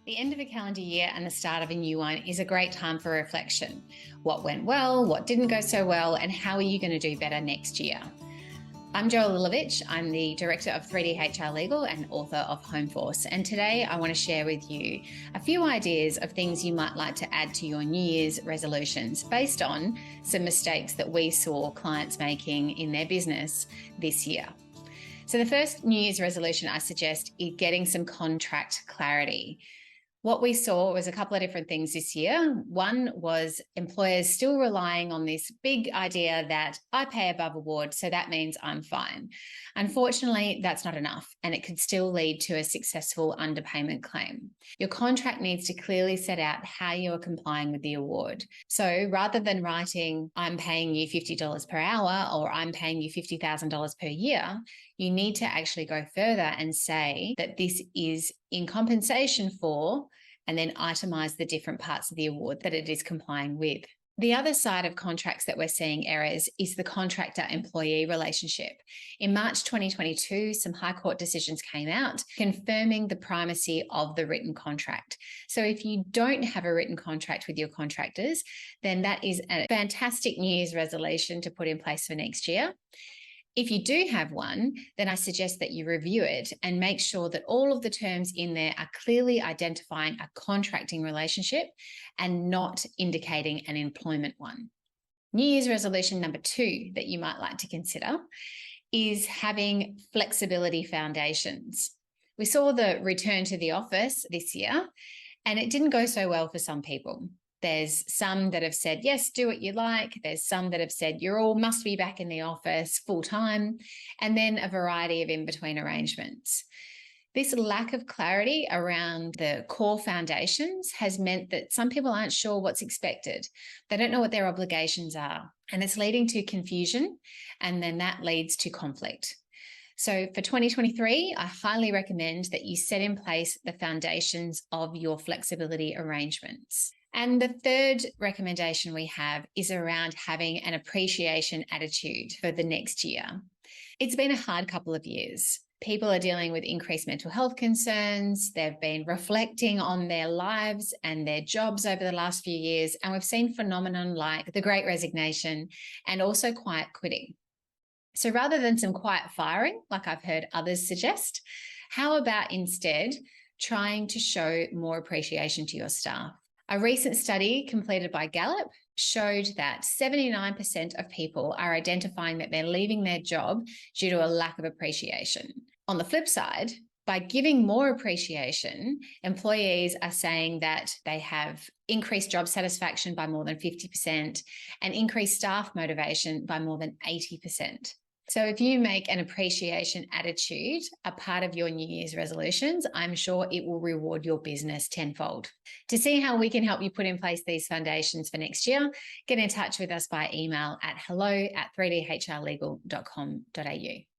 The end of a calendar year and the start of a new one is a great time for reflection. What went well, what didn't go so well, and how are you going to do better next year? I'm Joel Lilovich. I'm the Director of 3D HR Legal and author of Homeforce. And today I want to share with you a few ideas of things you might like to add to your New Year's resolutions based on some mistakes that we saw clients making in their business this year. So the first New Year's resolution I suggest is getting some contract clarity. What we saw was a couple of different things this year. One was employers still relying on this big idea that I pay above award, so that means I'm fine. Unfortunately, that's not enough, and it could still lead to a successful underpayment claim. Your contract needs to clearly set out how you are complying with the award. So rather than writing, I'm paying you $50 per hour or I'm paying you $50,000 per year, you need to actually go further and say that this is in compensation for, and then itemize the different parts of the award that it is complying with. The other side of contracts that we're seeing errors is the contractor-employee relationship. In March 2022, some High Court decisions came out confirming the primacy of the written contract. So if you don't have a written contract with your contractors, then that is a fantastic New Year's resolution to put in place for next year. If you do have one, then I suggest that you review it and make sure that all of the terms in there are clearly identifying a contracting relationship and not indicating an employment one. New Year's resolution number 2 that you might like to consider is having flexibility foundations. We saw the return to the office this year, and it didn't go so well for some people. There's some that have said, yes, do what you like. There's some that have said, you all must be back in the office full time, and then a variety of in-between arrangements. This lack of clarity around the core foundations has meant that some people aren't sure what's expected. They don't know what their obligations are, and it's leading to confusion, and then that leads to conflict. So for 2023, I highly recommend that you set in place the foundations of your flexibility arrangements. And the third recommendation we have is around having an appreciation attitude for the next year. It's been a hard couple of years. People are dealing with increased mental health concerns. They've been reflecting on their lives and their jobs over the last few years. And we've seen phenomenon like the Great Resignation and also quiet quitting. So rather than some quiet firing, like I've heard others suggest, how about instead trying to show more appreciation to your staff? A recent study completed by Gallup showed that 79% of people are identifying that they're leaving their job due to a lack of appreciation. On the flip side, by giving more appreciation, employees are saying that they have increased job satisfaction by more than 50% and increased staff motivation by more than 80%. So if you make an appreciation attitude a part of your New Year's resolutions, I'm sure it will reward your business tenfold. To see how we can help you put in place these foundations for next year, get in touch with us by email at hello@3dhrlegal.com.au.